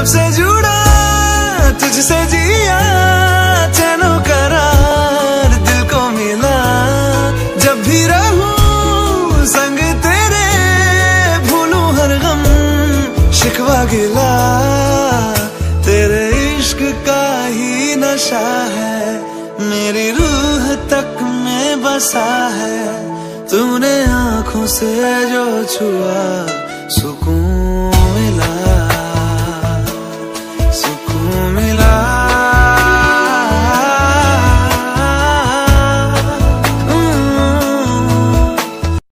जब से जुड़ा तुझसे जिया, चैनो करार दिल को मिला। जब भी रहूं संग तेरे, भूलूं हर गम शिकवा गिला। तेरे इश्क का ही नशा है, मेरी रूह तक में बसा है। तूने आंखों से जो छुआ, सुकून मिला।